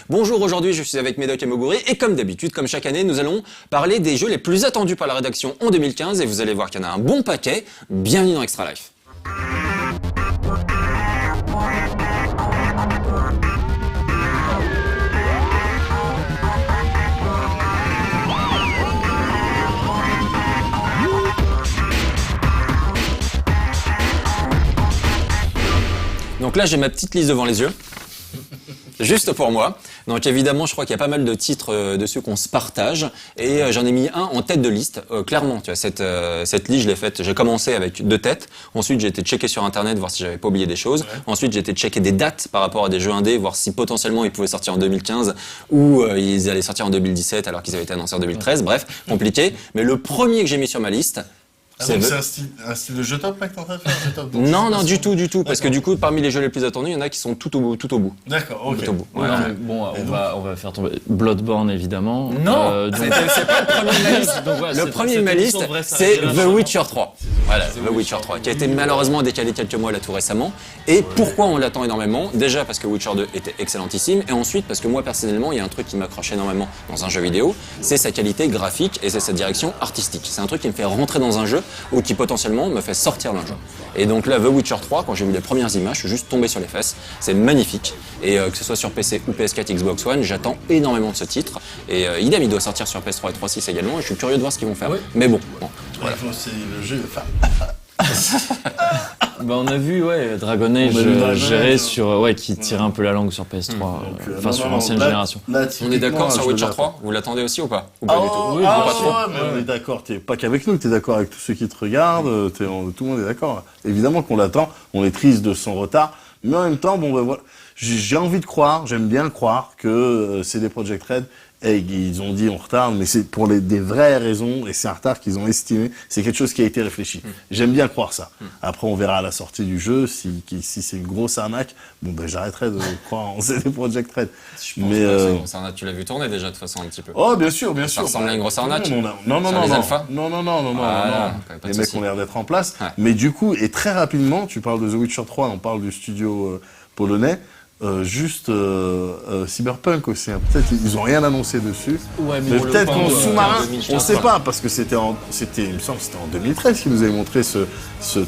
Bonjour, aujourd'hui je suis avec Médoc et Moguri et comme d'habitude, comme chaque année, nous allons parler des jeux les plus attendus par la rédaction en 2015 et vous allez voir qu'il y en a un bon paquet. Bienvenue dans Extra Life. Donc là, j'ai ma petite liste devant les yeux, juste pour moi. Donc évidemment, je crois qu'il y a pas mal de titres dessus qu'on se partage, et j'en ai mis un en tête de liste. Clairement, tu vois, cette liste, je l'ai faite. J'ai commencé avec 2 têtes. Ensuite, j'ai été checker sur Internet, voir si j'avais pas oublié des choses. Ouais. Ensuite, j'ai été checker des dates par rapport à des jeux indés, voir si potentiellement ils pouvaient sortir en 2015 ou ils allaient sortir en 2017 alors qu'ils avaient été annoncés en 2013. Bref, compliqué. Mais le premier que j'ai mis sur ma liste. C'est un style de jeu top, mec, t'es en train de faire un jeu top. Non, du tout. Parce que du coup, parmi les jeux les plus attendus, il y en a qui sont tout au bout. D'accord, ok. Tout au bout. Ouais, Ouais. bon, on va faire tomber Bloodborne, évidemment. Non, c'est pas le premier de ma liste. Donc, ouais, le premier de ma liste, c'est The Witcher 3. Voilà, The Witcher 3, qui a été malheureusement décalé quelques mois là tout récemment. Et pourquoi on l'attend énormément? Déjà parce que Witcher 2 était excellentissime, et ensuite parce que moi personnellement, il y a un truc qui m'accroche énormément dans un jeu vidéo, c'est sa qualité graphique et c'est sa direction artistique. C'est un truc qui me fait rentrer dans un jeu ou qui potentiellement me fait sortir d'un jeu. Et donc là, The Witcher 3, quand j'ai vu les premières images, je suis juste tombé sur les fesses. C'est magnifique. Et que ce soit sur PC ou PS4, Xbox One, j'attends énormément de ce titre. Et idem, il doit sortir sur PS3 et 3.6 également. Et je suis curieux de voir ce qu'ils vont faire. Oui. Mais bon, voilà. C'est le jeu. Bah on a vu Dragon Age géré sur qui tirait un peu la langue sur PS3 sur l'ancienne génération. Là, on est d'accord sur Witcher 3? Vous l'attendez aussi ou pas? Ou pas du tout? Oui, pas trop. Mais on est d'accord, t'es pas qu'avec nous, t'es d'accord avec tous ceux qui te regardent, tout le monde est d'accord. Évidemment qu'on l'attend, on est triste de son retard, mais en même temps, voilà, j'ai envie de croire, j'aime bien croire que CD Projekt Red, et ils ont dit on retarde, mais c'est pour des vraies raisons, et c'est un retard qu'ils ont estimé, c'est quelque chose qui a été réfléchi. J'aime bien croire ça. Après, on verra à la sortie du jeu, si c'est une grosse arnaque, j'arrêterai de croire en CD Projekt Red. Je pense que c'est une grosse arnaque, tu l'as vu tourner déjà de toute façon un petit peu. Oh, bien sûr. Ça ressemble à une grosse arnaque? Non. Les mecs ont l'air d'être en place. Ouais. Mais du coup, et très rapidement, tu parles de The Witcher 3, on parle du studio polonais. Cyberpunk aussi. Hein. Peut-être ils ont rien annoncé dessus. Ouais, mais peut-être qu'en sous-marin, on sait pas parce que il me semble que c'était en 2013 qu'ils nous avaient montré ce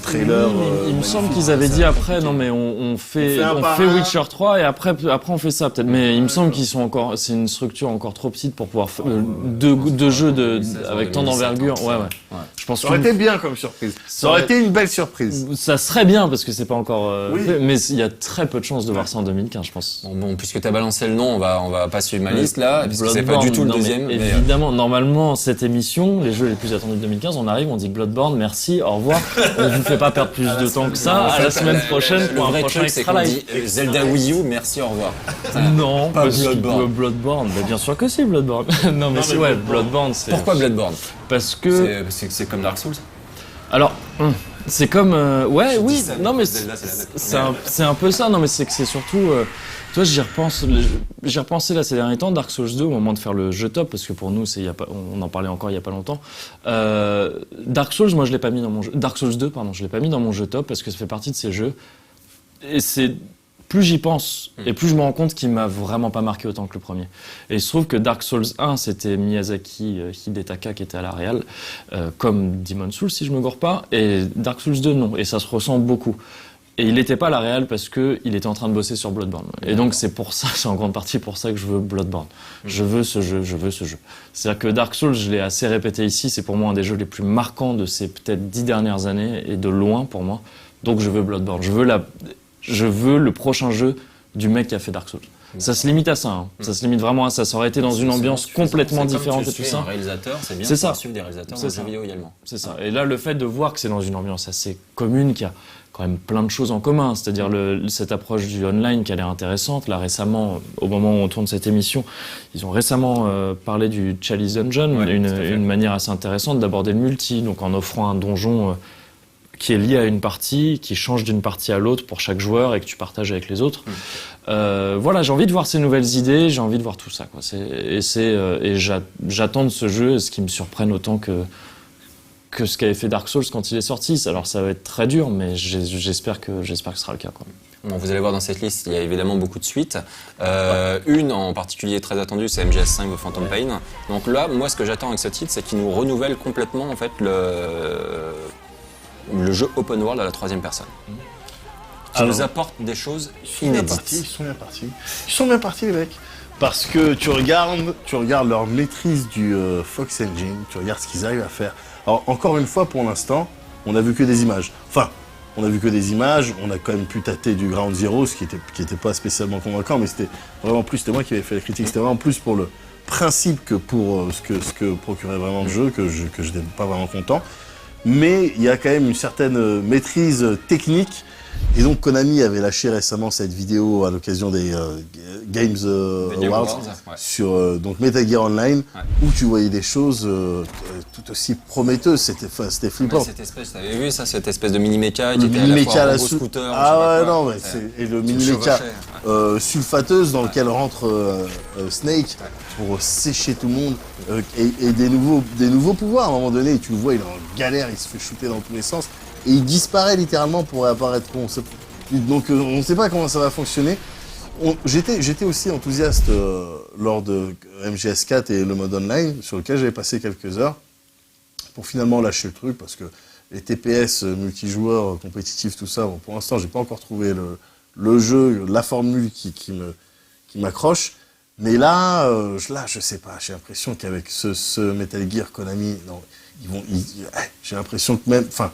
trailer. Il me semble qu'ils avaient dit après, non mais on fait Witcher 3 et après on fait ça peut-être. Mais il me semble qu'ils sont encore, c'est une structure encore trop petite pour pouvoir faire deux jeux avec tant d'envergure. Ouais. Je pense ça aurait été bien comme surprise. Ça aurait été une belle surprise. Ça serait bien parce que c'est pas encore fait, mais il y a très peu de chances de voir ça en 2015, je pense. Bon, puisque t'as balancé le nom, on va pas suivre ma liste là, parce que c'est pas du tout le deuxième. Évidemment, normalement, cette émission, les jeux les plus attendus de 2015, on arrive, on dit Bloodborne, merci, au revoir. On vous fait pas perdre plus de temps que ça. À la semaine prochaine pour un prochain Extra Life. Zelda Wii U, merci, au revoir. Non, pas Bloodborne. Bien sûr que si, Bloodborne. Non, mais c'est Bloodborne, c'est... Pourquoi Bloodborne? Parce que... C'est comme Dark Souls? Alors... C'est comme non mais c'est un peu ça. Non mais c'est que c'est surtout toi j'y repensé là ces derniers temps. Dark Souls 2 au moment de faire le jeu top, parce que pour nous on en parlait encore il y a pas longtemps. Dark Souls, moi je l'ai pas mis dans mon jeu. Dark Souls 2 pardon, je l'ai pas mis dans mon jeu top parce que ça fait partie de ces jeux et c'est plus j'y pense et plus je me rends compte qu'il m'a vraiment pas marqué autant que le premier. Et il se trouve que Dark Souls 1, c'était Miyazaki Hidetaka qui était à la réal, comme Demon's Souls si je me gourre pas, et Dark Souls 2 non, et ça se ressent beaucoup. Et il était pas à la réal parce que il était en train de bosser sur Bloodborne. Et donc c'est pour ça, c'est en grande partie pour ça que je veux Bloodborne. Je veux ce jeu. C'est-à-dire que Dark Souls, je l'ai assez répété ici, c'est pour moi un des jeux les plus marquants de ces peut-être 10 dernières années, et de loin pour moi. Donc je veux Bloodborne. Je veux le prochain jeu du mec qui a fait Dark Souls. Ça se limite à ça. Hein. Ça se limite vraiment à ça. Ça aurait été dans une ambiance complètement différente et tout ça. Un réalisateur, c'est bien. C'est ça. Suivre des réalisateurs de jeux vidéo également. C'est ça. Et là, le fait de voir que c'est dans une ambiance assez commune, qui a quand même plein de choses en commun, c'est-à-dire cette approche du online qui a l'air intéressante. Là, récemment, au moment où on tourne cette émission, ils ont récemment parlé du Chalice Dungeon, une manière assez intéressante d'aborder le multi, donc en offrant un donjon qui est lié à une partie, qui change d'une partie à l'autre pour chaque joueur et que tu partages avec les autres. Voilà, j'ai envie de voir ces nouvelles idées, j'ai envie de voir tout ça, quoi. J'attends de ce jeu ce qui me surprenne autant que ce qu'avait fait Dark Souls quand il est sorti. Alors ça va être très dur, mais j'espère que ce sera le cas, quoi. Bon, vous allez voir dans cette liste, il y a évidemment beaucoup de suites. Une en particulier très attendue, c'est MGS5 de Phantom Pain. Donc là, moi, ce que j'attends avec ce titre, c'est qu'il nous renouvelle complètement en fait le jeu open world à la troisième personne. Qui nous apporte des choses inédites. Ils sont bien partis, les mecs. Parce que tu regardes leur maîtrise du Fox Engine, tu regardes ce qu'ils arrivent à faire. Alors, encore une fois, pour l'instant, on n'a vu que des images. Enfin, on a vu que des images, on a quand même pu tâter du Ground Zero, ce qui était pas spécialement convaincant, mais c'était vraiment plus, c'était moi qui avais fait la critique, c'était vraiment plus pour le principe que pour ce que procurait vraiment le jeu, que j'étais pas vraiment content. Mais il y a quand même une certaine maîtrise technique. Et donc Konami avait lâché récemment cette vidéo à l'occasion des Games Awards sur donc Metal Gear Online, où tu voyais des choses tout aussi prometteuses. C'était flippant. T'avais vu ça, cette espèce de mini-mecha qui était à la fois un robot scooter. Ah ouais, non, mais et le mini-mecha sulfateuse dans lequel rentre Snake pour sécher tout le monde et des nouveaux pouvoirs. À un moment donné, tu le vois, il est en galère, il se fait shooter dans tous les sens. Et il disparaît littéralement pour réapparaître. Donc on ne sait pas comment ça va fonctionner. J'étais aussi enthousiaste lors de MGS4 et le mode online, sur lequel j'avais passé quelques heures, pour finalement lâcher le truc, parce que les TPS multijoueurs, compétitifs, tout ça, bon, pour l'instant, j'ai pas encore trouvé le jeu, la formule qui m'accroche. Mais là, je sais pas, j'ai l'impression qu'avec ce Metal Gear Konami, non, j'ai l'impression que même, enfin,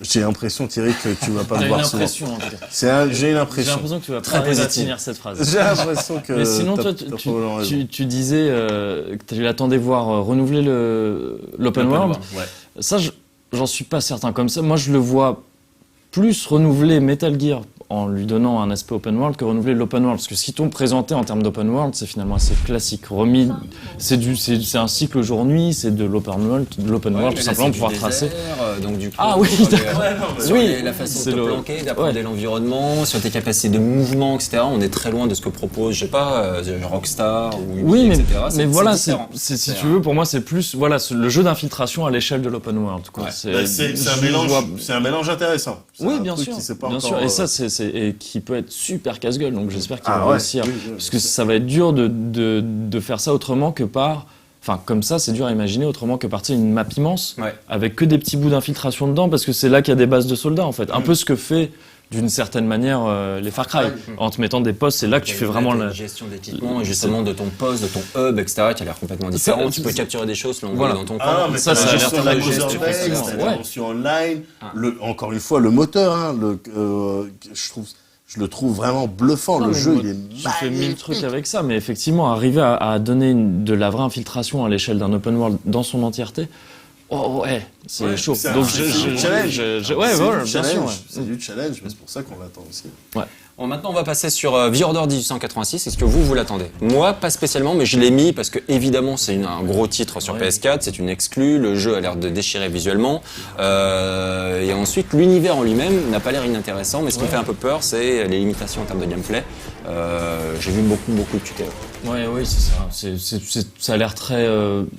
j'ai l'impression, Thierry, que tu vas pas me voir souvent. J'ai une impression, en tout cas. J'ai une impression. J'ai l'impression que tu vas pas arriver à finir cette phrase. J'ai l'impression que. Mais sinon, toi, tu disais que tu attendais voir renouveler l'open world. Ouais. Ça, j'en suis pas certain. Comme ça, moi, je le vois plus renouveler Metal Gear en lui donnant un aspect open world que renouveler l'open world. Parce que ce qu'ils t'ont présenté en termes d'open world, c'est finalement assez classique. C'est un cycle jour-nuit, c'est de l'open world tout simplement pour pouvoir tracer. Donc du coup, oui, d'accord. La façon de te planquer, d'apprendre l'environnement, sur tes capacités de mouvement, etc. On est très loin de ce que propose, je sais pas, Rockstar ou Ubi, etc. Mais voilà, si tu veux, pour moi, c'est plus le jeu d'infiltration à l'échelle de l'open world. C'est un mélange intéressant. Oui, bien sûr. Et ça, et qui peut être super casse-gueule, donc j'espère qu'il va réussir. Parce que ça va être dur de faire ça autrement que par... Enfin, comme ça, c'est dur à imaginer autrement que partir une map immense, avec que des petits bouts d'infiltration dedans, parce que c'est là qu'il y a des bases de soldats, en fait. Un peu ce que fait, d'une certaine manière, les Far Cry. En te mettant des postes, c'est là que tu fais vraiment la gestion d'équipement, et justement de ton poste, de ton hub, etc., qui a l'air complètement différent. Tu peux capturer des choses, l'envoyer dans ton camp. Ah, mais ça a l'air très gestion online. Encore une fois, le moteur, je le trouve vraiment bluffant. Le jeu, il est magnifique. Tu fais 1000 trucs avec ça, mais effectivement, arriver à donner de la vraie infiltration à l'échelle d'un open world dans son entièreté, c'est chaud. Donc c'est challenge. Bien sûr. C'est du challenge, mais c'est pour ça qu'on l'attend aussi. Ouais. Bon, maintenant, on va passer sur The Order 1886. Est-ce que vous l'attendez? Moi, pas spécialement, mais je l'ai mis parce que, évidemment, c'est un gros titre sur PS4. C'est une exclue. Le jeu a l'air de déchirer visuellement. Et ensuite, l'univers en lui-même n'a pas l'air inintéressant. Mais ce qui me fait un peu peur, c'est les limitations en termes de gameplay. J'ai vu beaucoup de tutos. Oui, c'est ça. Ça a l'air très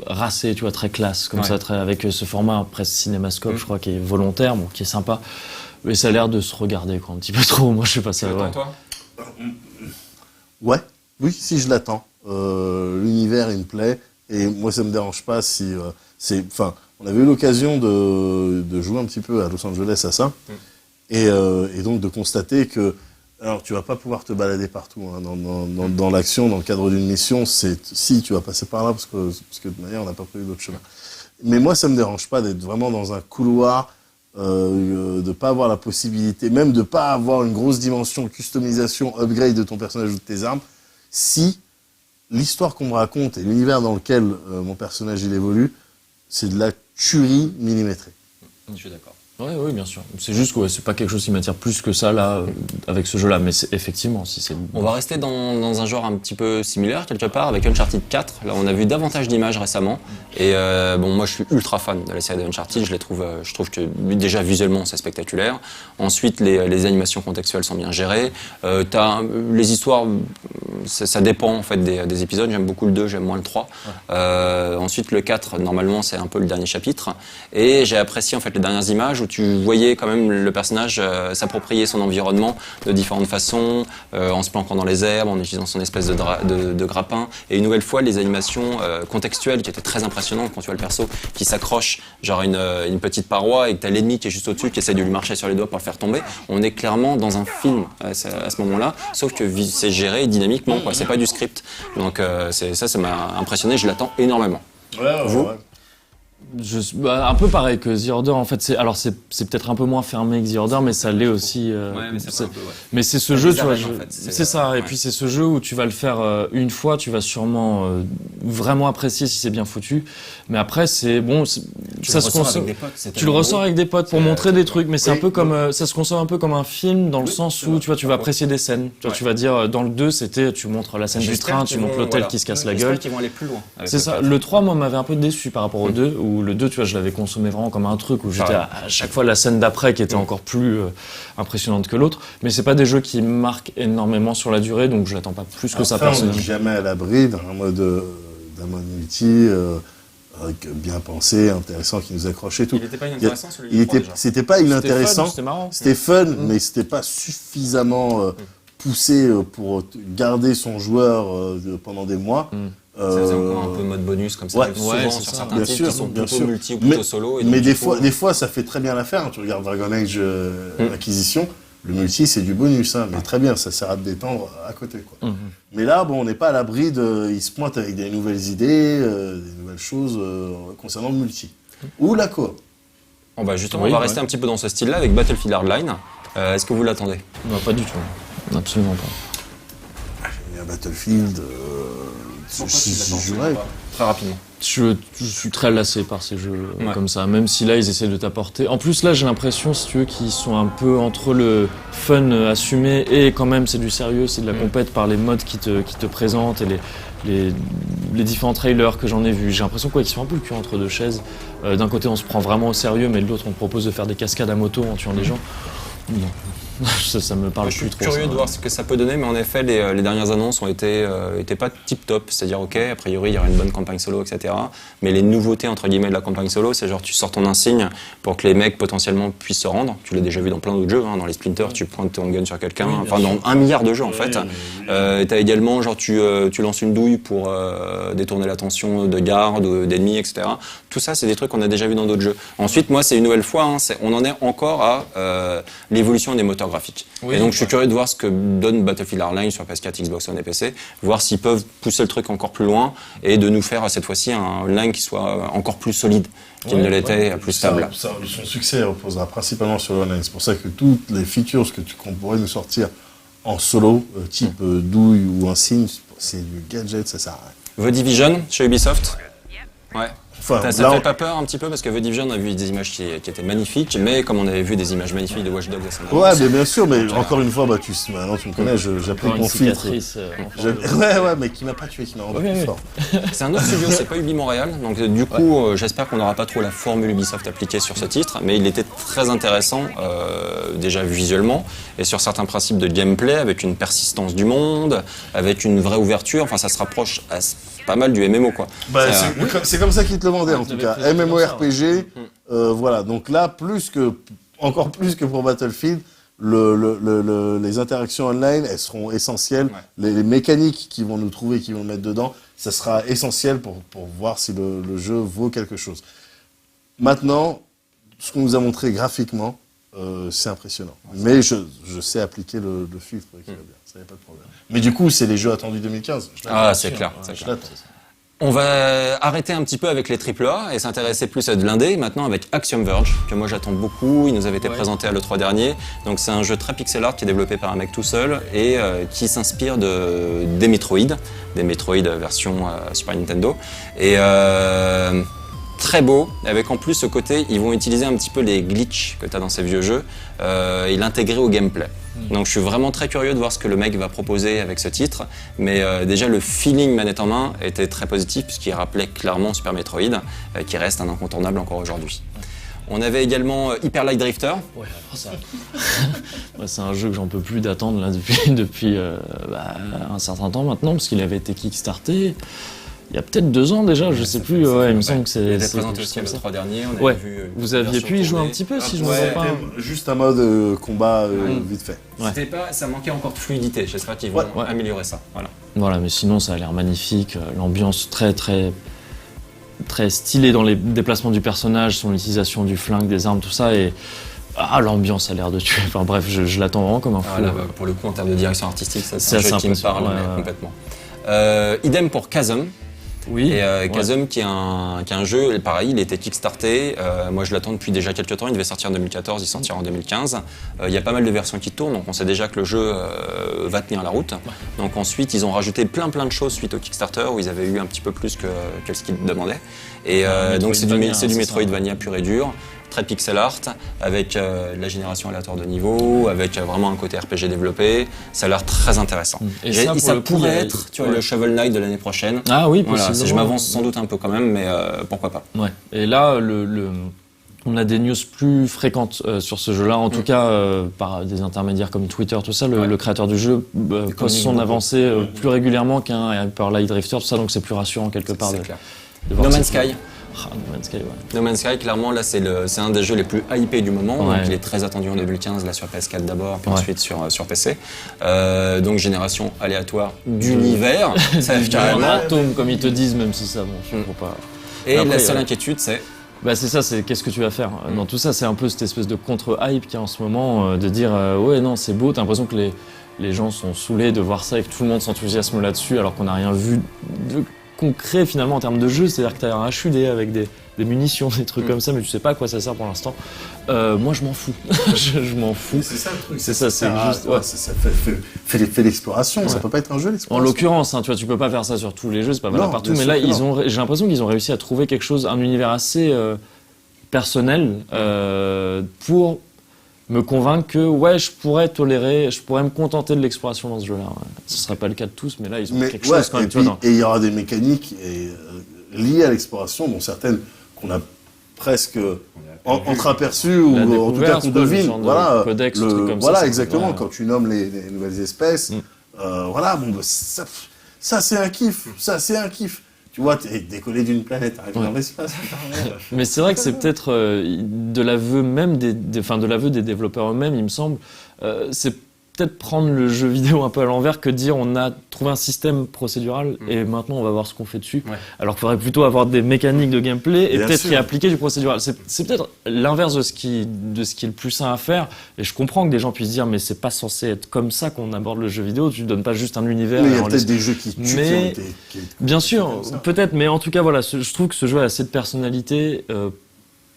racé, tu vois, très classe, comme ça, avec ce format presque cinémascope, je crois, qui est volontaire, qui est sympa. Mais ça a l'air de se regarder, un petit peu trop. Moi, je sais pas ça. Toi Oui, si je l'attends. L'univers, il me plaît. Et moi, ça me dérange pas si on avait eu l'occasion de jouer un petit peu à Los Angeles à ça. Et donc de constater que, alors tu vas pas pouvoir te balader partout dans l'action, dans le cadre d'une mission. Si tu vas passer par là parce que de toute manière, on n'a pas prévu d'autre chemin. Mais moi, ça me dérange pas d'être vraiment dans un couloir. De pas avoir la possibilité, même de pas avoir une grosse dimension customisation, upgrade de ton personnage ou de tes armes, si l'histoire qu'on me raconte et l'univers dans lequel mon personnage il évolue, c'est de la tuerie millimétrée. Je suis d'accord. Oui, bien sûr. C'est juste que c'est pas quelque chose qui m'attire plus que ça là avec ce jeu-là, mais effectivement, si c'est. On va rester dans un genre un petit peu similaire quelque part avec Uncharted 4. Là, on a vu davantage d'images récemment, et moi, je suis ultra fan de la série de Uncharted. Je trouve que déjà visuellement, c'est spectaculaire. Ensuite, les animations contextuelles sont bien gérées. Les histoires, ça dépend en fait des épisodes. J'aime beaucoup le 2, j'aime moins le 3. Ensuite, le 4, normalement, c'est un peu le dernier chapitre, et j'ai apprécié en fait les dernières images où tu voyais quand même le personnage s'approprier son environnement de différentes façons, en se planquant dans les herbes, en utilisant son espèce de grappin. Et une nouvelle fois, les animations contextuelles qui étaient très impressionnantes quand tu vois le perso qui s'accroche genre à une petite paroi et que t'as l'ennemi qui est juste au-dessus qui essaie de lui marcher sur les doigts pour le faire tomber. On est clairement dans un film à ce moment-là, sauf que c'est géré dynamiquement, quoi. C'est pas du script. Donc ça m'a impressionné, je l'attends énormément. Vous ? Un peu pareil que The Order en fait. C'est peut-être un peu moins fermé que The Order, mais ça l'est aussi. Mais c'est ce jeu, tu vois. C'est ça. Et puis c'est ce jeu où tu vas le faire une fois, tu vas sûrement vraiment apprécier si c'est bien foutu. Mais après c'est bon, ça se consomme. Tu le ressors avec des potes pour montrer des trucs, mais c'est un peu comme ça se consomme un peu comme un film dans le sens où tu vois, tu vas apprécier des scènes. Tu vas dire dans le 2 c'était tu montres la scène du train, tu montres l'hôtel qui se casse la gueule. J'espère qu'ils vont aller plus loin. C'est ça. Le 3 moi m'avait un peu déçu par rapport au 2 où le 2, tu vois, je l'avais consommé vraiment comme un truc où j'étais à chaque fois la scène d'après qui était encore plus impressionnante que l'autre. Mais c'est pas des jeux qui marquent énormément sur la durée, donc je l'attends pas plus que ça personnellement. On n'est jamais à l'abri d'un mode multi bien pensé, intéressant, qui nous accrochait et tout. Il n'était pas inintéressant celui-là. C'était pas inintéressant. C'était marrant. C'était fun, mais c'était pas suffisamment poussé pour garder son joueur pendant des mois. Ça faisait encore un peu mode bonus comme ça, ouais, souvent sur certains titres qui sont plutôt multi ou plutôt solo. Et mais des fois, ça fait très bien l'affaire. Tu regardes Dragon Age Inquisition, le multi c'est du bonus, hein, mais très bien, ça sert à te détendre à côté, quoi. Mais là, bon, on n'est pas à l'abri ils se pointent avec des nouvelles idées, des nouvelles choses concernant le multi ou la coop. On va rester un petit peu dans ce style-là avec Battlefield Hardline. Est-ce que vous l'attendez ? Non, pas du tout. Absolument pas. Il y a Battlefield. Très rapidement. Je suis très lassé par ces jeux comme ça, même si là ils essaient de t'apporter. En plus là j'ai l'impression, si tu veux, qu'ils sont un peu entre le fun assumé et quand même c'est du sérieux, c'est de la compète par les modes qui te présentent et les différents trailers que j'en ai vus. J'ai l'impression qu'ils sont un peu le cul entre deux chaises. D'un côté on se prend vraiment au sérieux, mais de l'autre on te propose de faire des cascades à moto en tuant des gens. Non. ça me parle plus trop. Je suis curieux de voir ce que ça peut donner, mais en effet, les dernières annonces ont étaient pas tip top. C'est-à-dire, ok, a priori, il y aura une bonne campagne solo, etc. Mais les nouveautés, entre guillemets, de la campagne solo, c'est genre, tu sors ton insigne pour que les mecs potentiellement puissent se rendre. Tu l'as déjà vu dans plein d'autres jeux, hein. Dans les Splinter, tu pointes ton gun sur quelqu'un. Enfin, dans 1 milliard de jeux, en fait. T'as également, genre, tu lances une douille pour détourner l'attention de gardes ou d'ennemis, etc. Tout ça, c'est des trucs qu'on a déjà vu dans d'autres jeux. Ensuite, moi, c'est une nouvelle fois, hein, on en est encore à l'évolution des moteurs graphiques. Et donc je suis curieux de voir ce que donne Battlefield Hardline sur PS4, Xbox One et PC, voir s'ils peuvent pousser le truc encore plus loin et de nous faire cette fois-ci un online qui soit encore plus solide qu'il ne l'était, plus stable. Son succès reposera principalement sur l'online. C'est pour ça que toutes les features qu'on pourrait nous sortir en solo, type douille ou insigne, c'est du gadget, ça sert à rien. The Division chez Ubisoft. Ouais. Enfin, ça fait pas peur un petit peu parce que The Division a vu des images qui étaient magnifiques, mais comme on avait vu des images magnifiques de Watch Dogs à son ouais, mais bien sûr, mais encore une fois, maintenant tu me connais, j'applique mon filtre. Ouais, mais qui m'a pas tué, qui m'a rendu plus fort. C'est un autre studio, c'est pas Ubi Montréal, donc du coup, j'espère qu'on n'aura pas trop la formule Ubisoft appliquée sur ce titre, mais il était très intéressant, déjà visuellement, et sur certains principes de gameplay, avec une persistance du monde, avec une vraie ouverture, enfin ça se rapproche pas mal du MMO, quoi. C'est comme ça qu'ils te le vendaient, en tout cas. MMORPG, voilà. Donc là, encore plus que pour Battlefield, les interactions online, elles seront essentielles. Les mécaniques qu'ils vont nous trouver, qu'ils vont mettre dedans, ça sera essentiel pour voir si le jeu vaut quelque chose. Maintenant, ce qu'on nous a montré graphiquement, c'est impressionnant. Mais je sais appliquer le filtre qui va bien. Ça n'y a pas de problème. Mais du coup, c'est les jeux attendus 2015. C'est clair. On va arrêter un petit peu avec les AAA et s'intéresser plus à de l'indé maintenant avec Axiom Verge, que moi j'attends beaucoup. Il nous avait été présenté à l'E3 dernier. Donc c'est un jeu très pixel art qui est développé par un mec tout seul et qui s'inspire des Metroid version Super Nintendo. Et très beau, avec en plus ce côté, ils vont utiliser un petit peu les glitches que tu as dans ces vieux jeux et l'intégrer au gameplay. Donc je suis vraiment très curieux de voir ce que le mec va proposer avec ce titre, mais déjà le feeling manette en main était très positif puisqu'il rappelait clairement Super Metroid, qui reste un incontournable encore aujourd'hui. On avait également Hyper Light Drifter. Ouais, alors ça... c'est un jeu que j'en peux plus d'attendre là, depuis un certain temps maintenant, parce qu'il avait été kickstarté. il y a peut-être 2 ans déjà, je sais plus, ouais, il me semble que Il c'est était c'est présenté quelque aussi chose le comme ça. 3 dernier, on avait Ouais. vu. Vous aviez pu y jouer un petit peu, si je me trompe pas. Juste un mode combat vite fait. Ouais. C'était pas, ça manquait encore de fluidité. J'espère qu'ils vont Ouais. améliorer ça. Voilà. Voilà, mais sinon ça a l'air magnifique, l'ambiance très stylée dans les déplacements du personnage, son utilisation du flingue, des armes, tout ça, et l'ambiance a l'air de tuer. Enfin bref, je l'attends vraiment comme un fou. Voilà, pour le coup, en termes de direction artistique, ça, C'est c'est un jeu assez qui me parle impressionnant, ouais. complètement. Idem pour Chasm. Oui. Et Chasm qui est un jeu, pareil, il était kickstarté. Moi je l'attends depuis déjà quelques temps, il devait sortir en 2014, il sortira en 2015. Il y a pas mal de versions qui tournent, donc on sait déjà que le jeu va tenir la route. Donc ensuite ils ont rajouté plein de choses suite au Kickstarter où ils avaient eu un petit peu plus que ce qu'ils demandaient. Et donc c'est du Metroidvania pur et dur. Très pixel art, avec la génération aléatoire de niveaux, avec vraiment un côté RPG développé. Ça a l'air très intéressant. Et ça pour le coup, pourrait être le Shovel Knight de l'année prochaine. Ah oui, Voilà, possiblement. je m'avance sans doute un peu quand même, mais pourquoi pas. Ouais. Et là, on a des news plus fréquentes sur ce jeu-là, en tout cas par des intermédiaires comme Twitter, tout ça. Le créateur du jeu poste son avancée plus régulièrement qu'un Hyper Light Drifter, tout ça, donc c'est plus rassurant quelque part. C'est clair. de voir No que Man's c'est- Sky. No Man's Sky, ouais. No Man's Sky, clairement, là, c'est un des jeux les plus hypés du moment. Ouais. Donc, il est très attendu en 2015, là, sur PS4 d'abord, puis Ouais. ensuite sur PC. Donc, génération aléatoire d'univers. Ça fait carrément. Atome, comme ils te disent, même si ça, bon, faut pas. Et Après, la seule inquiétude, c'est. Bah c'est ça, c'est qu'est-ce que tu vas faire dans tout ça. C'est un peu cette espèce de contre-hype qu'il y a en ce moment, de dire ouais non c'est beau, t'as l'impression que les gens sont saoulés de voir ça et que tout le monde s'enthousiasme là-dessus alors qu'on n'a rien vu de concret finalement en termes de jeu. C'est-à-dire que t'as un HUD avec des munitions, des trucs comme ça, mais tu sais pas à quoi ça sert pour l'instant. Moi je m'en fous, je m'en fous. C'est ça le truc. C'est ça, c'est juste. Ouais. Ça fait l'exploration, ça peut pas être un jeu En l'exploration. l'occurrence, tu vois, tu peux pas faire ça sur tous les jeux, c'est pas valable Non, partout, bien mais sûr là, que non. j'ai l'impression qu'ils ont réussi à trouver quelque chose, un univers assez personnel pour me convaincre que ouais, je pourrais me contenter de l'exploration dans ce jeu-là. Ouais. Ce serait pas le cas de tous, mais là, ils ont quelque chose quand même. Et il y aura des mécaniques liées à l'exploration, dont certaines qu'on a presque entreaperçues ou La en tout cas découverte, qu'on quoi, le devine. genre de Voilà, codex, truc comme ça, voilà c'est- exactement. ouais. Quand tu nommes les nouvelles espèces, voilà, bon, bah, ça c'est un kiff. Ça c'est un kiff. Tu vois, t'es décollé d'une planète, arrivé dans l'espace. Mais c'est vrai que c'est peut-être de l'aveu même de l'aveu des développeurs eux-mêmes, il me semble. C'est peut-être prendre le jeu vidéo un peu à l'envers que de dire on a trouvé un système procédural et maintenant on va voir ce qu'on fait dessus. Ouais. Alors qu'il faudrait plutôt avoir des mécaniques de gameplay et Bien peut-être sûr. y appliquer du procédural. C'est peut-être l'inverse de ce qui est le plus sain à faire. Et je comprends que des gens puissent dire mais c'est pas censé être comme ça qu'on aborde le jeu vidéo. Tu donnes pas juste un univers. Mais il y a en peut-être laisse- des jeux qui tuent, qui ont Mais- été- Bien sûr, comme ça. peut-être, mais en tout cas, voilà, je trouve que ce jeu a assez de personnalité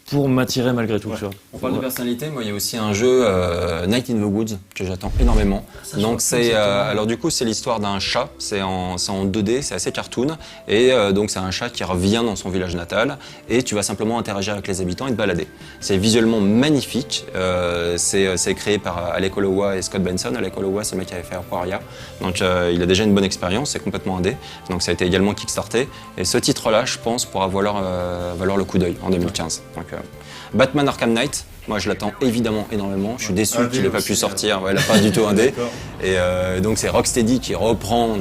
pour m'attirer malgré tout. Ouais. Tu vois. On parle de personnalité, moi il y a aussi un jeu Night in the Woods que j'attends énormément. Donc c'est alors du coup c'est l'histoire d'un chat, c'est en 2D, c'est assez cartoon et donc c'est un chat qui revient dans son village natal et tu vas simplement interagir avec les habitants et te balader. C'est visuellement magnifique, c'est créé par Alec Olowa et Scott Benson. Alec Olowa c'est le mec qui avait fait Aquaria, donc il a déjà une bonne expérience, c'est complètement indé, donc ça a été également kickstarté et ce titre-là je pense pourra valoir le coup d'œil en 2015. Donc, Batman Arkham Knight, moi je l'attends évidemment énormément. Je suis déçu Indé qu'il n'ait pas aussi, pu sortir. Ouais, il n'a pas du tout indé. D'accord. Et donc c'est Rocksteady qui reprend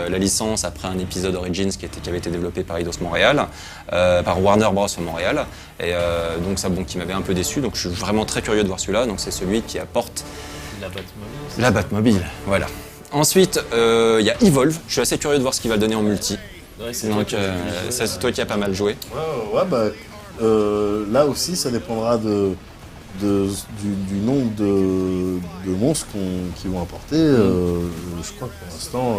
la licence après un épisode Origins qui avait été développé par Eidos Montréal, par Warner Bros Montréal. Et donc ça, bon, qui m'avait un peu déçu. Donc je suis vraiment très curieux de voir celui-là. Donc c'est celui qui apporte la Batmobile. Voilà. Ensuite, il y a Evolve. Je suis assez curieux de voir ce qu'il va donner en multi. Donc ça, c'est toi qui as pas mal joué. Ouais, bah, là aussi, ça dépendra du nombre de monstres qu'ils vont apporter. Je crois que pour l'instant,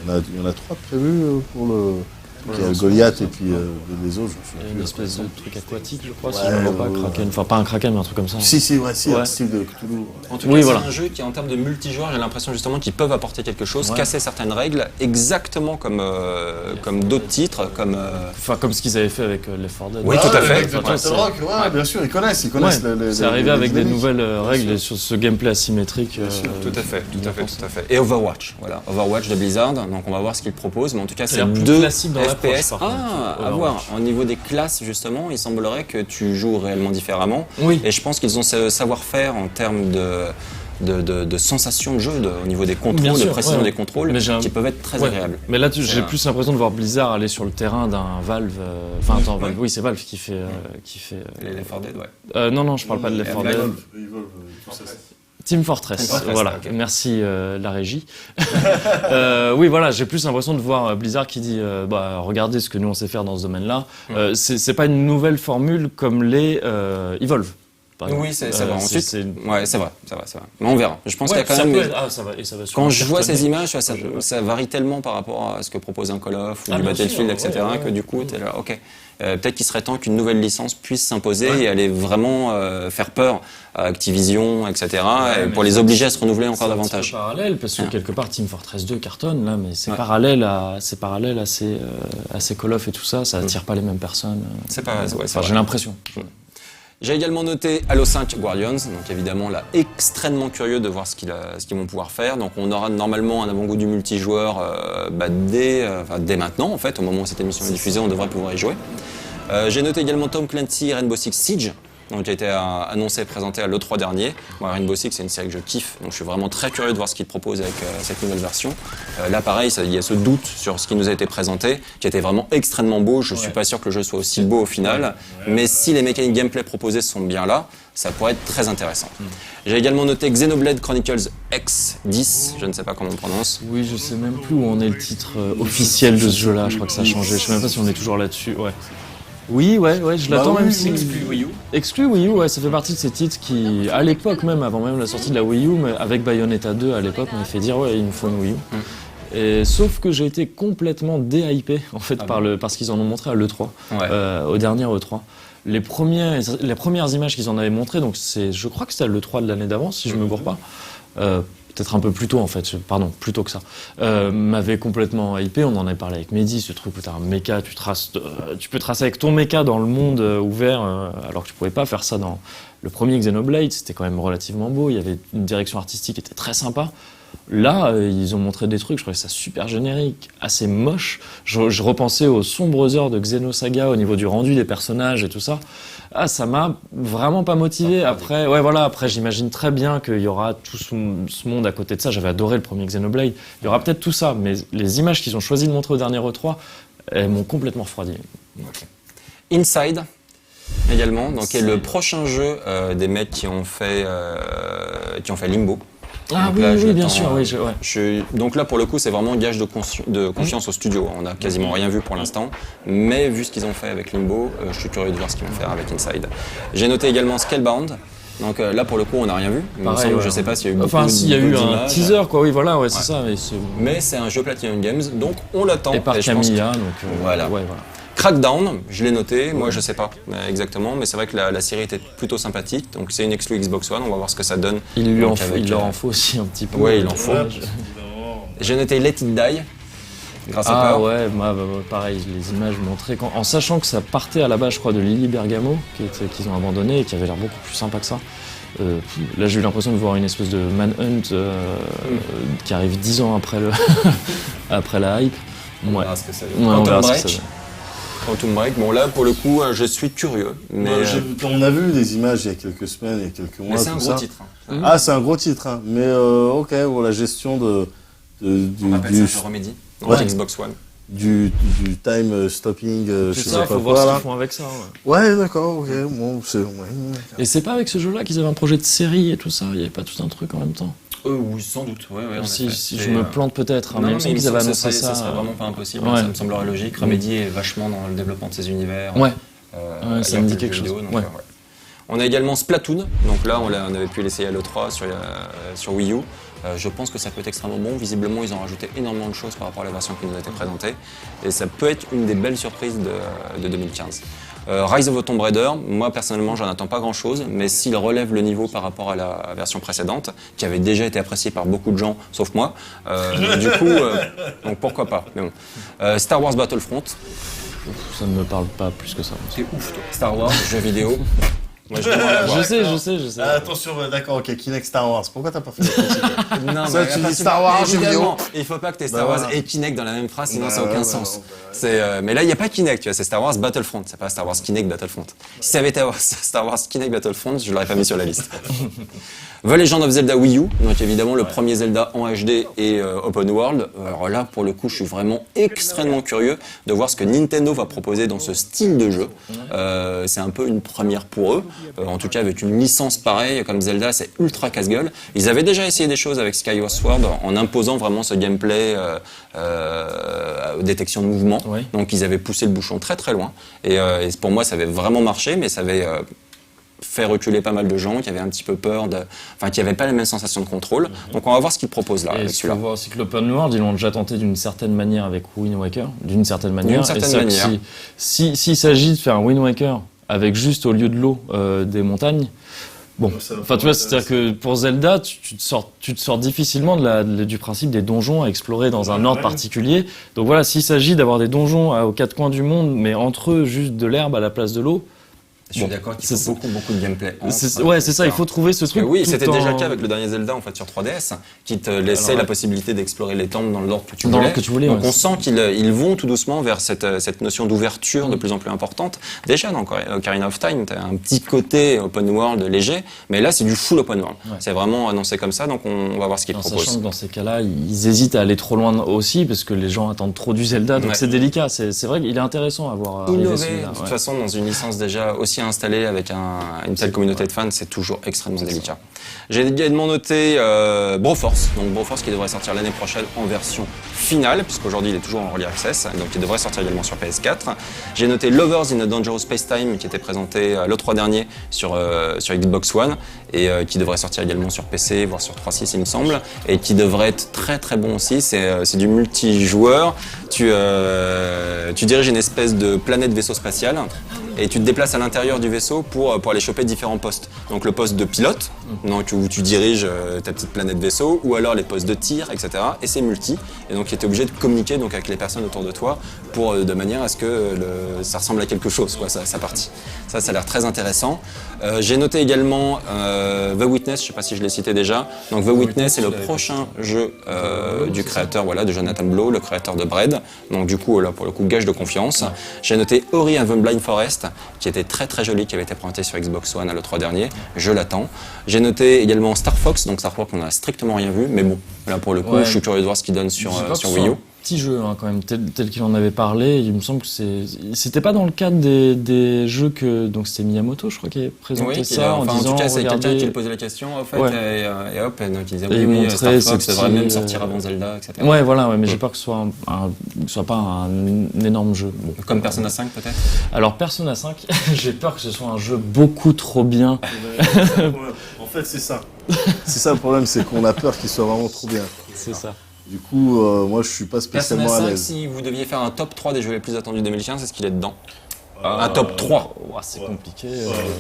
il y en a 3 prévus pour le. Il y a Goliath et puis les autres, je Il y a me une souviens espèce de truc aquatique, je crois, si Ouais, je ne me trompe pas, ouais, Kraken. Enfin, pas un Kraken, mais un truc comme ça. Si, Ouais. un style de Cthulhu. Ouais. En tout Oui, cas, voilà. c'est un jeu qui, en termes de multijoueur, j'ai l'impression justement qu'ils peuvent apporter quelque chose, Ouais. casser certaines règles, exactement comme d'autres titres, comme Enfin, comme ce qu'ils avaient fait avec Left 4 Dead. Oui, tout à le fait. mec de Ouais, Turtle c'est- Rock, ouais, bien sûr, ils connaissent Ouais, c'est arrivé avec des nouvelles règles sûr. et sur ce gameplay asymétrique. tout à fait. Et Overwatch, voilà, Overwatch de Blizzard. Donc on va voir ce qu'ils proposent, mais en tout cas Ça a c'est l'air plus deux classique dans l'approche, FPS. par contre, À Overwatch. voir. Au niveau des classes justement, il semblerait que tu joues réellement différemment. Oui. Et je pense qu'ils ont ce savoir-faire en termes de sensations de jeu, au niveau des contrôles, Bien sûr, de précision ouais. des contrôles, Mais qui peuvent être très agréables. Mais là, j'ai plus l'impression de voir Blizzard aller sur le terrain d'un Valve. Valve, oui, c'est Valve qui fait. Les Left 4 Dead, ouais. Non, je parle pas de Left 4 Dead. Team Fortress, voilà. Okay. Merci la régie. Oui, voilà, j'ai plus l'impression de voir Blizzard qui dit regardez ce que nous on sait faire dans ce domaine-là. C'est pas une nouvelle formule comme les Evolve. Oui, c'est vrai. Ensuite, ouais, c'est vrai. Mais on verra. Je pense qu'il y a quand même. Quand je vois ces images, ça varie tellement par rapport à ce que propose un Call of ou du Battlefield, etc., que du coup, t'es là, ok. Peut-être qu'il serait temps qu'une nouvelle licence puisse s'imposer et aller vraiment faire peur à Activision, etc., pour les obliger à se renouveler encore davantage. C'est parallèle, parce que quelque part Team Fortress 2 cartonne, là, mais c'est parallèle à ces Call of et tout ça, ça attire pas les mêmes personnes. C'est pas, j'ai l'impression. J'ai également noté Halo 5 Guardians, donc évidemment là extrêmement curieux de voir ce qu'ils vont pouvoir faire. Donc on aura normalement un avant-goût du multijoueur dès maintenant en fait, au moment où cette émission est diffusée, on devrait pouvoir y jouer. J'ai noté également Tom Clancy Rainbow Six Siege, donc qui a été annoncé et présenté à l'E3 dernier. Moi, Rainbow Six, c'est une série que je kiffe, donc je suis vraiment très curieux de voir ce qu'ils proposent avec cette nouvelle version. Là, pareil, il y a ce doute sur ce qui nous a été présenté, qui était vraiment extrêmement beau. Je suis pas sûr que le jeu soit aussi beau au final, mais si les mécaniques gameplay proposées sont bien là, ça pourrait être très intéressant. J'ai également noté Xenoblade Chronicles X10, je ne sais pas comment on prononce. Oui, je sais même plus où on est le titre officiel de ce jeu-là, je crois que ça a changé, je sais même pas si on est toujours là-dessus, Oui, je l'attends même si... Exclu Wii U. Exclu Wii U, ouais, ça fait partie de ces titres qui, à l'époque même, avant même la sortie de la Wii U, mais avec Bayonetta 2 à l'époque, m'avait fait dire il nous faut une Wii U. Et, sauf que j'ai été complètement déhypé en fait parce qu'ils en ont montré à l'E3, au dernier E3. Les premières images qu'ils en avaient montrées, donc je crois que c'était à l'E3 de l'année d'avant, si je me gourre pas. Peut-être un peu plus tôt en fait, plus tôt que ça, m'avait complètement hypé. On en avait parlé avec Mehdi, ce truc où t'as un méca, tu peux tracer avec ton méca dans le monde ouvert, alors que tu pouvais pas faire ça dans le premier Xenoblade. C'était quand même relativement beau, il y avait une direction artistique qui était très sympa. Là, ils ont montré des trucs, je trouvais ça super générique, assez moche. Je repensais aux sombres heures de Xenosaga au niveau du rendu des personnages et tout ça. Ça m'a vraiment pas motivé. Après, j'imagine très bien qu'il y aura tout ce monde à côté de ça. J'avais adoré le premier Xenoblade. Il y aura peut-être tout ça, mais les images qu'ils ont choisi de montrer au dernier E3, elles m'ont complètement refroidi. Inside, également, donc qui est le prochain jeu des mecs qui ont fait Limbo. Donc bien sûr, donc là, pour le coup, c'est vraiment gage de confiance au studio. On n'a quasiment rien vu pour l'instant, mais vu ce qu'ils ont fait avec Limbo, je suis curieux de voir ce qu'ils vont faire avec Inside. J'ai noté également Scalebound. Donc là, pour le coup, on n'a rien vu. Je sais pas s'il y a eu beaucoup s'il y a eu un teaser, c'est ça. Mais c'est un jeu Platinum Games, donc on l'attend. Et par Camilla, donc voilà. Crackdown, je l'ai noté, moi je sais pas exactement, mais c'est vrai que la série était plutôt sympathique, donc c'est une exclu Xbox One, on va voir ce que ça donne. Il leur en faut aussi un petit peu. Ouais, il en faut. J'ai noté Let It Die, grâce à Peur. Pareil, les images montraient, en sachant que ça partait à la base, je crois, de Lily Bergamo, qu'ils ont abandonné et qui avait l'air beaucoup plus sympa que ça. Là, j'ai eu l'impression de voir une espèce de Manhunt qui arrive 10 ans après après la hype. On verra ce que ça donne. Quantum Break, bon là pour le coup je suis curieux. Mais on a vu des images il y a quelques semaines, il y a quelques mois. Mais c'est un gros titre. C'est un gros titre, mais la gestion on appelle ça un Remedy, Xbox One. Du time stopping, je sais pas faut quoi voir là. ce qu'ils font avec ça. Ouais, d'accord, ok. Bon, Et c'est pas avec ce jeu-là qu'ils avaient un projet de série et tout ça. Il y avait pas tout un truc en même temps. Oui, sans doute. Si je me plante peut-être, même si ils avaient annoncé ça. Ça serait vraiment pas impossible. Ça me semblerait logique. Remedy est vachement dans le développement de ses univers. Ça me dit quelque chose. On a également Splatoon. Donc là, on avait pu l'essayer à l'E3 sur Wii U. Je pense que ça peut être extrêmement bon. Visiblement, ils ont rajouté énormément de choses par rapport à la version qui nous a été présentée. Et ça peut être une des belles surprises de 2015. Rise of the Tomb Raider, moi personnellement j'en attends pas grand chose, mais s'il relève le niveau par rapport à la version précédente, qui avait déjà été appréciée par beaucoup de gens, sauf moi, du coup, donc pourquoi pas. Mais bon. Star Wars Battlefront. Ça ne me parle pas plus que ça. C'est ouf toi. Star Wars, jeu vidéo. Moi, je demande à voir. Je sais. Attention, d'accord, ok, Kinect Star Wars. Pourquoi t'as pas fait la critique? Non, Ça, tu dis Star Wars, jeux vidéo. évidemment, il faut pas que t'aies Star Wars et Kinect dans la même phrase, sinon ça n'a aucun sens. Mais là, il n'y a pas Kinect, tu vois, c'est Star Wars Battlefront, c'est pas Star Wars Kinect Battlefront. Si ça avait été Star Wars Kinect Battlefront, je l'aurais pas mis sur la liste. The Legend of Zelda Wii U, donc évidemment le premier Zelda en HD et open world. Alors là, pour le coup, je suis vraiment extrêmement curieux de voir ce que Nintendo va proposer dans ce style de jeu. C'est un peu une première pour eux. En tout cas, avec une licence pareille comme Zelda, c'est ultra casse-gueule. Ils avaient déjà essayé des choses avec Skyward Sword en imposant vraiment ce gameplay détection de mouvement. Oui. Donc ils avaient poussé le bouchon très très loin. Et pour moi, ça avait vraiment marché, mais ça avait fait reculer pas mal de gens qui avaient un petit peu peur qui n'avaient pas la même sensation de contrôle. Donc on va voir ce qu'ils proposent là Et avec ce qu'il faut celui-là. voir aussi que l'open world, ils l'ont déjà tenté d'une certaine manière avec Wind Waker, d'une certaine manière. D'une certaine Et ça, manière. s'il s'agit de faire un Wind Waker avec juste au lieu de l'eau des montagnes, bon, enfin tu vois, c'est-à-dire que pour Zelda, tu te sors difficilement du principe des donjons à explorer dans un ordre particulier. Donc voilà, s'il s'agit d'avoir des donjons aux quatre coins du monde, mais entre eux juste de l'herbe à la place de l'eau. Je suis d'accord qu'il faut beaucoup de gameplay. C'est ça, il faut trouver ce truc. Oui, tout c'était déjà en- le cas avec le dernier Zelda en fait sur 3DS, qui te laissait Alors, la possibilité d'explorer les temples dans l'ordre que tu Dans voulais. l'ordre que tu voulais, Donc ouais. on sent qu'ils vont tout doucement vers cette notion d'ouverture de plus en plus importante. Déjà dans Ocarina of Time, t'as un petit côté open world léger, mais là c'est du full open world. Ouais. C'est vraiment annoncé comme ça, donc on va voir ce qu'ils En proposent. sachant que dans ces cas-là, ils hésitent à aller trop loin aussi parce que les gens attendent trop du Zelda, donc Ouais. c'est délicat. C'est vrai qu'il est intéressant à voir arriver Innover, celui-là. de toute Ouais. façon, dans une licence déjà aussi installée avec une telle communauté de fans, c'est toujours extrêmement délicat. J'ai également noté Broforce, donc Broforce qui devrait sortir l'année prochaine en version finale, puisqu'aujourd'hui il est toujours en early access, donc il devrait sortir également sur PS4. J'ai noté Lovers in a Dangerous Spacetime qui était présenté l'E3 dernier sur Xbox One et qui devrait sortir également sur PC, voire sur 3.6 il me semble, et qui devrait être très très bon aussi. C'est du multijoueur. Tu diriges une espèce de planète vaisseau spatial et tu te déplaces à l'intérieur du vaisseau pour aller choper différents postes. Donc le poste de pilote, donc, où tu diriges ta petite planète vaisseau, ou alors les postes de tir, etc. Et c'est multi. Et donc tu es obligé de communiquer donc, avec les personnes autour de toi de manière à ce que ça ressemble à quelque chose, quoi, sa partie. Ça a l'air très intéressant. J'ai noté également The Witness, je ne sais pas si je l'ai cité déjà. Donc The Witness est le prochain jeu du créateur, de Jonathan Blow, le créateur de Braid. Donc du coup, là, pour le coup, gage de confiance. J'ai noté Ori and the Blind Forest, qui était très très joli, qui avait été présenté sur Xbox One à l'E3 dernier. Je l'attends. J'ai noté également Star Fox, donc Star Fox, on n'a strictement rien vu, mais bon, là pour le coup, Ouais. je suis curieux de voir ce qu'il donne sur Wii U. Petit jeu quand même, tel qu'il en avait parlé. Il me semble que c'était pas dans le cadre des jeux que donc c'était Miyamoto, je crois, qui avait présenté ça en disant tout cas, c'est quelqu'un regardez, qui lui posait la question, en fait, Ouais. et hop, et donc il disait Et il oui, montrait Star Fox ce devrait petit, même sortir avant Zelda, etc. Ouais, voilà, mais j'ai peur que ce soit que ce soit pas un énorme jeu. Bon. Comme Persona 5 peut-être. Alors Persona 5, j'ai peur que ce soit un jeu beaucoup trop bien. En fait, c'est ça. C'est ça le problème, c'est qu'on a peur qu'il soit vraiment trop bien. C'est ça. Du coup, moi, je suis pas Persona spécialement à 5, l'aise. si vous deviez faire un top 3 des jeux les plus attendus de 2015, est-ce qu'il est dedans? Un top 3. Ouah, c'est compliqué.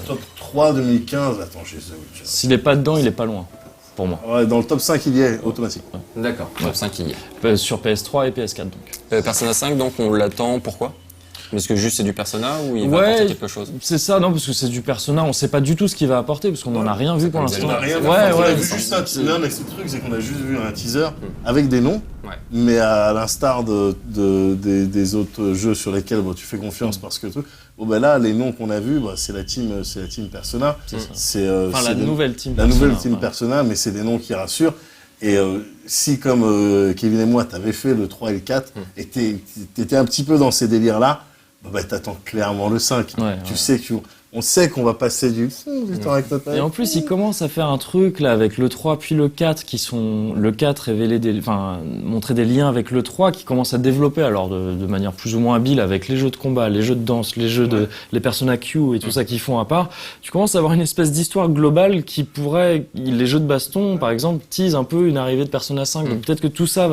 Top 3 2015, attends, j'ai The Witcher. S'il est pas dedans, il est pas loin, pour moi. Ouais, dans le top 5, il y est, automatique. D'accord, top 5 il y est. Sur PS3 et PS4 donc. Persona 5, donc on l'attend, pourquoi? Parce que juste c'est du Persona ou il va Ouais, apporter quelque chose? C'est ça, non, parce que c'est du Persona, on sait pas du tout ce qu'il va apporter, parce qu'on n'en a rien vu pour comme l'instant. Zelda. On a rien Ouais, on a ouais. vu juste un teaser, mais ce truc, c'est qu'on a juste vu un teaser avec des noms, Ouais. mais à l'instar des autres jeux sur lesquels tu fais confiance parce que là, les noms qu'on a vus, c'est la team Persona. C'est Enfin, c'est la des- nouvelle team la Persona, nouvelle team ouais. Persona, mais c'est des noms qui rassurent. Et si, comme Kevin et moi, t'avais fait le 3 et le 4, et t'étais un petit peu dans ces délires-là, t'attends clairement le 5. Ouais, Tu ouais. sais on sait qu'on va passer du temps avec notre Et en plus, il commence à faire un truc là avec le 3 puis le 4 qui sont le 4 montrer des liens avec le 3 qui commence à développer alors de manière plus ou moins habile avec les jeux de combat, les jeux de danse, les Persona Q et tout ça qu'ils font à part. Tu commences à avoir une espèce d'histoire globale qui pourrait les jeux de baston par exemple teasent un peu une arrivée de Persona 5. Donc peut-être que tout ça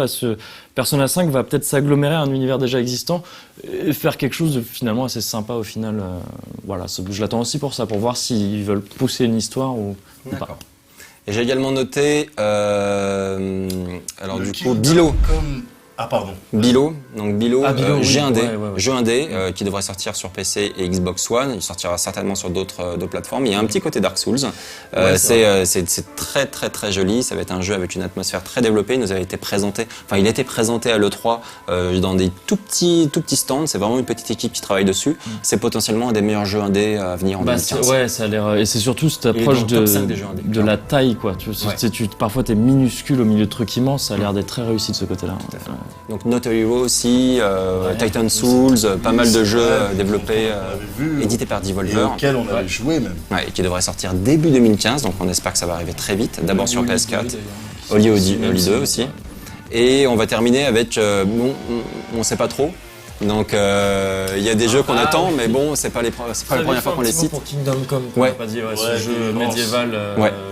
Persona 5 va peut-être s'agglomérer à un univers déjà existant et faire quelque chose de finalement assez sympa au final. Voilà, je l'attends aussi pour ça, pour voir s'ils veulent pousser une histoire ou pas. D'accord. Et j'ai également noté, alors Le du coup, Kingdom Bilo. Come Ah, pardon. Bilo, donc Bilo, oui, jeu indé, ouais. jeu indé qui devrait sortir sur PC et Xbox One. Il sortira certainement sur d'autres plateformes. Il y a un petit côté Dark Souls. C'est très très très joli. Ça va être un jeu avec une atmosphère très développée. Il nous avait été présenté, enfin il a été présenté à l'E3 dans des tout petits stands. C'est vraiment une petite équipe qui travaille dessus. C'est potentiellement un des meilleurs jeux indés à venir en 2015. Ouais, ça a l'air. Et c'est surtout cette approche de la taille, quoi. Parfois t'es minuscule au milieu de trucs immenses. Ça a l'air d'être très réussi de ce côté-là. Donc Not a Hero aussi, Titan Souls, pas mal de jeux développés, édités par Devolver. Et auxquels on avait joué même. Ouais, et qui devrait sortir début 2015, donc on espère que ça va arriver très vite. D'abord sur PS4, Oli 2 aussi. Et on va terminer avec, on sait pas trop. Donc il y a des jeux qu'on attend, mais bon, c'est pas la première fois qu'on les cite. Pour Kingdom Come, qu'on n'a pas dit, ce jeu médiéval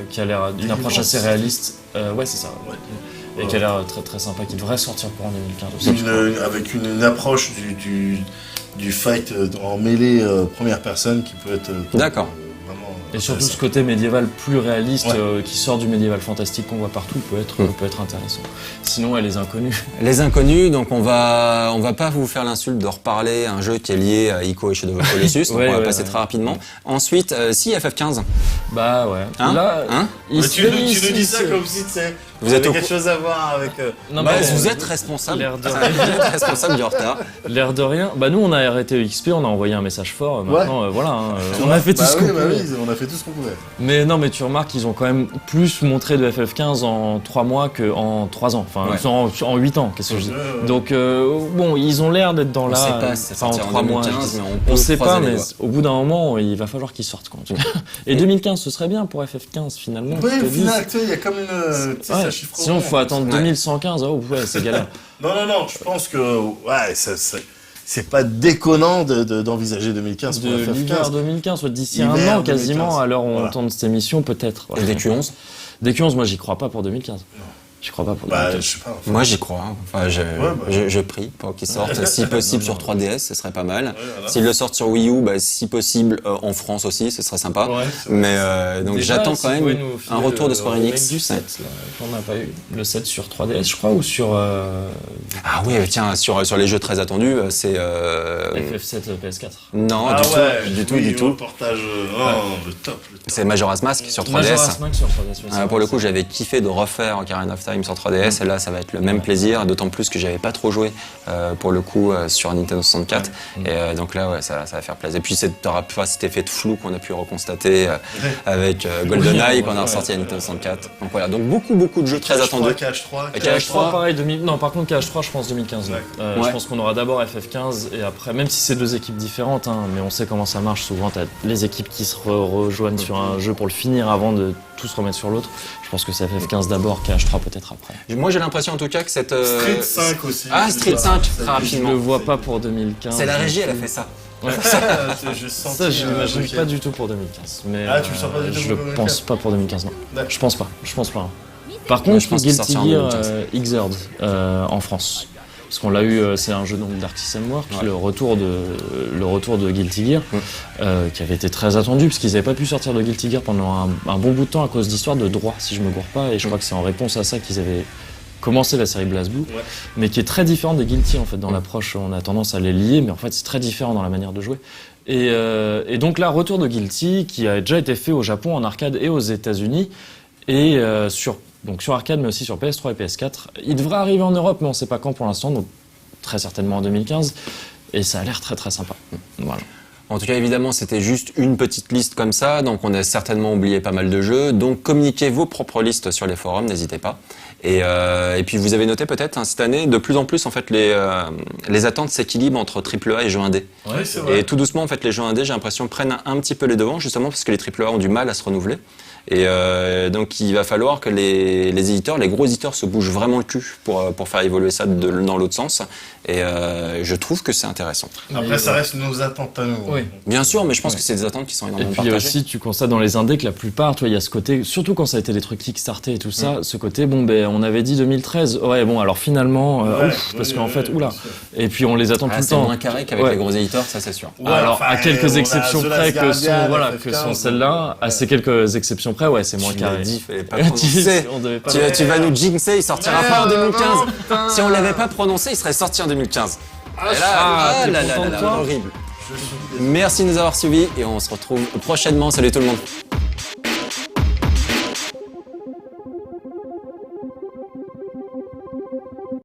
qui a l'air d'une approche assez réaliste. Ouais, c'est ça. Et qui a l'air très très sympa, qui devrait sortir pour en 2015 aussi. Avec une approche du fight en mêlée première personne qui peut être d'accord. Vraiment et surtout ce côté médiéval plus réaliste qui sort du médiéval fantastique qu'on voit partout peut être intéressant. Sinon, les inconnus. Les inconnus, donc on va pas vous faire l'insulte de reparler un jeu qui est lié à Ico et Shadow of Colossus, donc on va passer très rapidement. Ensuite, si FF15. Bah ouais. Là, tu nous dis ça comme si vous avez quelque chose à voir avec. Non, vous êtes responsable. Vous êtes responsable du retard. L'air de rien. Bah nous on a arrêté XP, on a envoyé un message fort. Maintenant voilà, on a fait tout ce qu'on pouvait. On a fait tout ce qu'on pouvait. Mais non, mais tu remarques qu'ils ont quand même plus montré de FF15 en 3 mois qu'en 3 ans. Enfin, en 8 ans, qu'est-ce que je dis. Donc bon, ils ont l'air d'être dans on la. Sait pas, ça en 3 mois. On sait pas, mais au bout d'un moment, il va falloir qu'ils sortent. Quoi, en tout cas. Et 2015, ce serait bien pour FF15 finalement. Oui, au final, il y a comme une. Sinon, il faut attendre 2115. Oh ouais, c'est galère. Non, je pense que c'est pas déconnant d'envisager 2015 pour FF15. L'hiver 2015, soit d'ici un an quasiment, à l'heure où on tourne cette émission, peut-être. Et des Q11 Des Q11, moi j'y crois pas pour 2015. Je crois pas pour 2015. Je sais pas. Moi j'y crois. Enfin, je prie pour qu'ils sortent. Si possible sur 3DS, ce serait pas mal. S'ils le sortent sur Wii U, si possible en France aussi, ce serait sympa. Mais donc j'attends quand même un retour de Square Enix. Du 7, là, qu'on n'a pas eu. Le 7 sur 3DS, je crois, ou sur. Ah oui, tiens, sur les jeux très attendus, c'est. FF7 PS4. Non, du tout. Le portage, le top. C'est Majora's Mask sur 3DS. Majora's Mask sur 3DS. Pour le coup, j'avais kiffé de refaire Ocarina of Time sur 3DS, et là, ça va être le même plaisir, d'autant plus que j'avais pas trop joué pour le coup sur Nintendo 64. Et donc là, ça va faire plaisir. Et puis, t'auras pas cet effet de flou qu'on a pu reconstater avec GoldenEye qu'on a ressorti à Nintendo 64. Donc voilà, donc beaucoup de jeux très attendus. KH3, pareil, non, par contre, KH3, je pense 2015. Je pense qu'on aura d'abord FF15 et après, même si c'est deux équipes différentes, mais on sait comment ça marche. Souvent, t'as les équipes qui se rejoignent sur un jeu pour le finir avant de tout se remettre sur l'autre. Je pense que c'est FF15 d'abord, KH3 peut-être après. Moi j'ai l'impression en tout cas que cette... Street 5 aussi. Ah, Street 5, très rapidement. Je le vois pas pour 2015. C'est la régie, elle a fait ça. Ça, je l'imagine pas du tout pour 2015. Mais tu le sens pas du tout je pense pas pour 2015, non. Je pense pas. Par contre, je pense Guilty Gear Xrd en France. Parce qu'on l'a eu, c'est un jeu donc d'Artisan Works, le retour de Guilty Gear, qui avait été très attendu, parce qu'ils n'avaient pas pu sortir de Guilty Gear pendant un bon bout de temps à cause d'histoires de droit, si je me gourre pas, et je crois que c'est en réponse à ça qu'ils avaient commencé la série BlazBlue, mais qui est très différente des Guilty en fait, dans l'approche, on a tendance à les lier, mais en fait c'est très différent dans la manière de jouer. Et donc là, retour de Guilty, qui a déjà été fait au Japon, en arcade et aux États-Unis, et sur arcade, mais aussi sur PS3 et PS4. Il devrait arriver en Europe, mais on ne sait pas quand pour l'instant, donc très certainement en 2015. Et ça a l'air très très sympa. Voilà. En tout cas, évidemment, c'était juste une petite liste comme ça, donc on a certainement oublié pas mal de jeux. Donc communiquez vos propres listes sur les forums, n'hésitez pas. Et puis vous avez noté peut-être cette année, de plus en plus en fait les attentes s'équilibrent entre AAA et jeux indés. Ouais, c'est vrai. Et tout doucement en fait les jeux indés, j'ai l'impression prennent un petit peu les devants, justement parce que les AAA ont du mal à se renouveler. Et donc il va falloir que les éditeurs, les gros éditeurs se bougent vraiment le cul pour faire évoluer ça dans l'autre sens. Et je trouve que c'est intéressant. Après ça reste nos attentes à nous. Oui. Bien sûr, mais je pense que c'est des attentes qui sont énormément partagées. Et puis aussi, tu constates dans les indés que la plupart, il y a ce côté, surtout quand ça a été des trucs Kickstarter et tout ça, ce côté, on avait dit 2013, alors finalement, parce qu'en fait, oula. Et puis on les attend tout le temps. C'est moins carré qu'avec les gros éditeurs, ça c'est sûr. Alors, à quelques exceptions près que sont celles-là, à ces quelques exceptions près après, ouais, c'est moins Tu l'as carré. dit, fallait pas prononcer. On devait pas Tu vas nous jinxer, il sortira pas en 2015. Si on l'avait pas prononcé, il serait sorti en 2015. Et là, t'es là, là, content là, de là, toi horrible. Merci de nous avoir suivis et on se retrouve prochainement. Salut tout le monde.